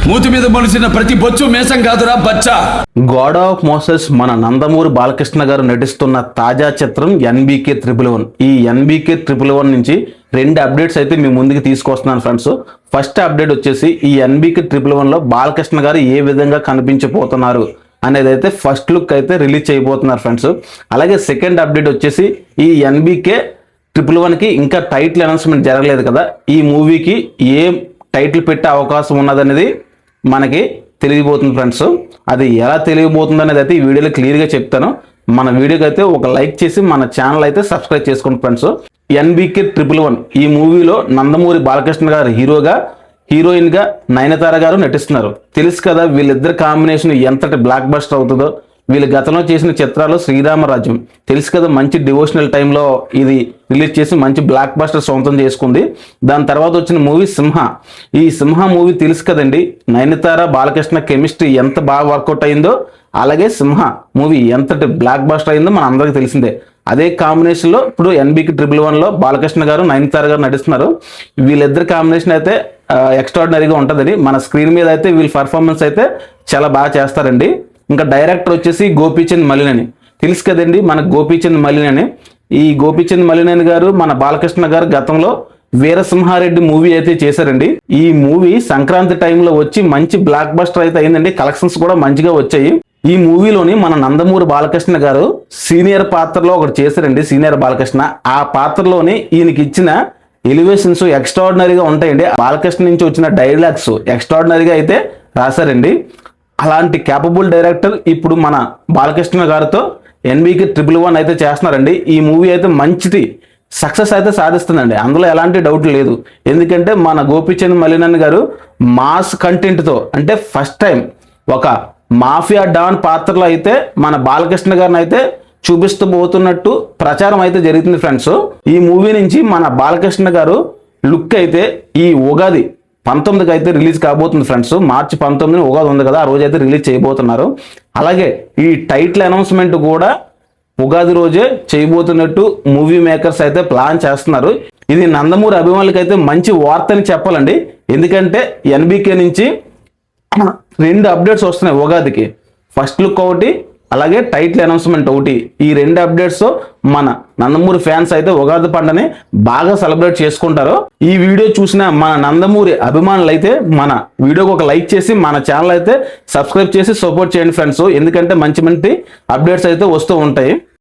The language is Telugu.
మూతి మీద మొలిసిన ప్రతి బొచ్చు మేసం కాదురా బచ్చా. గాడ్ ఆఫ్ మోసెస్ మన నందమూరి బాలకృష్ణ గారు నటిస్తున్న తాజా చిత్రం ఎన్బీకే 111. ఈ ఎన్బీకే 111 నుంచి 2 అప్డేట్స్ అయితే మీ ముందుకు తీసుకొస్తున్నాను ఫ్రెండ్స్. ఫస్ట్ అప్డేట్ వచ్చేసి ఈ ఎన్బీకే 111లో బాలకృష్ణ గారు ఏ విధంగా కనిపించబోతున్నారు అనేది అయితే ఫస్ట్ లుక్ అయితే రిలీజ్ చేయబోతున్నారు ఫ్రెండ్స్. అలాగే సెకండ్ అప్డేట్ వచ్చేసి ఈ ఎన్బీకే 111కి ఇంకా టైటిల్ అనౌన్స్మెంట్ జరగలేదు కదా, ఈ మూవీకి ఏ టైటిల్ పెట్టే అవకాశం ఉన్నదనేది మనకి తెలియబోతుంది ఫ్రెండ్స్. అది ఎలా తెలియబోతుంది అనేది అయితే ఈ వీడియోలో క్లియర్గా చెప్తాను. మన వీడియోకి అయితే ఒక లైక్ చేసి మన ఛానల్ అయితే సబ్స్క్రైబ్ చేసుకోండి ఫ్రెండ్స్. ఎన్బీకే 111 ఈ మూవీలో నందమూరి బాలకృష్ణ గారు హీరోగా, హీరోయిన్గా నయనతార గారు నటిస్తున్నారు. తెలుసు కదా వీళ్ళిద్దరు కాంబినేషన్ ఎంతటి బ్లాక్ బస్టర్ అవుతుందో. వీళ్ళు గతంలో చేసిన చిత్రాలు శ్రీరామరాజ్యం తెలుసు కదా, మంచి డివోషనల్ టైంలో ఇది రిలీజ్ చేసి మంచి బ్లాక్ బస్టర్ సొంతం చేసుకుంది. దాని తర్వాత వచ్చిన మూవీ సింహ. ఈ సింహ మూవీ తెలుసు కదండి, నయనతార బాలకృష్ణ కెమిస్ట్రీ ఎంత బాగా వర్కౌట్ అయిందో, అలాగే సింహ మూవీ ఎంతటి బ్లాక్ బస్టర్ అయిందో మన అందరికీ తెలిసిందే. అదే కాంబినేషన్లో ఇప్పుడు ఎన్బీకే 111లో బాలకృష్ణ గారు నయనతార గారు నటిస్తున్నారు. వీళ్ళిద్దరు కాంబినేషన్ అయితే ఎక్స్ట్రాడినరీగా ఉంటుందండి. మన స్క్రీన్ మీద అయితే వీళ్ళ పర్ఫార్మెన్స్ అయితే చాలా బాగా చేస్తారండి. ఇంకా డైరెక్టర్ వచ్చేసి గోపీచంద్ మలినేని తెలుసు కదండి, మన గోపీచంద్ మలినేని. ఈ గోపీచంద్ మలినేని గారు మన బాలకృష్ణ గారు గతంలో వీరసింహారెడ్డి మూవీ అయితే చేశారండి. ఈ మూవీ సంక్రాంతి టైంలో వచ్చి మంచి బ్లాక్ బస్టర్ అయితే అయిందండి. కలెక్షన్స్ కూడా మంచిగా వచ్చాయి. ఈ మూవీలోని మన నందమూరి బాలకృష్ణ గారు సీనియర్ పాత్రలో ఒకటి చేశారండి, సీనియర్ బాలకృష్ణ. ఆ పాత్రలోని ఈయనకి ఇచ్చిన ఎలివేషన్స్ ఎక్స్ట్రాడినరీగా ఉంటాయండి. బాలకృష్ణ నుంచి వచ్చిన డైలాగ్స్ ఎక్స్ట్రాడినరీగా అయితే రాశారండి. అలాంటి క్యాపబుల్ డైరెక్టర్ ఇప్పుడు మన బాలకృష్ణ గారితో ఎన్బీకే 111 అయితే చేస్తున్నారండి. ఈ మూవీ అయితే మంచిది సక్సెస్ అయితే సాధిస్తుందండి, అందులో ఎలాంటి డౌట్ లేదు. ఎందుకంటే మన గోపీచంద్ మలినేని గారు మాస్ కంటెంట్తో, అంటే ఫస్ట్ టైం ఒక మాఫియా డాన్ పాత్రలో అయితే మన బాలకృష్ణ గారిని అయితే చూపిస్తూ పోతున్నట్టు ప్రచారం అయితే జరుగుతుంది ఫ్రెండ్స్. ఈ మూవీ నుంచి మన బాలకృష్ణ గారు లుక్ అయితే ఈ ఉగాది 19కి అయితే రిలీజ్ కాబోతుంది ఫ్రెండ్స్. మార్చి 19 ఉగాది ఉంది కదా, ఆ రోజు అయితే రిలీజ్ చేయబోతున్నారు. అలాగే ఈ టైటిల్ అనౌన్స్మెంట్ కూడా ఉగాది రోజే చేయబోతున్నట్టు మూవీ మేకర్స్ అయితే ప్లాన్ చేస్తున్నారు. ఇది నందమూరి అభిమానులకి అయితే మంచి వార్త అని చెప్పాలండి. ఎందుకంటే ఎన్బీకే నుంచి 2 అప్డేట్స్ వస్తున్నాయి ఉగాదికి. ఫస్ట్ లుక్ ఒకటి, అలాగే టైటిల్ అనౌన్స్మెంట్ ఒకటి. ఈ 2 అప్డేట్స్ మన నందమూరి ఫ్యాన్స్ అయితే ఉగాది పండుగని బాగా సెలబ్రేట్ చేసుకుంటారు. ఈ వీడియో చూసిన మన నందమూరి అభిమానులు అయితే మన వీడియోకి ఒక లైక్ చేసి మన ఛానల్ అయితే సబ్స్క్రైబ్ చేసి సపోర్ట్ చేయండి ఫ్రెండ్స్. ఎందుకంటే మంచి మంచి అప్డేట్స్ అయితే వస్తూ ఉంటాయి.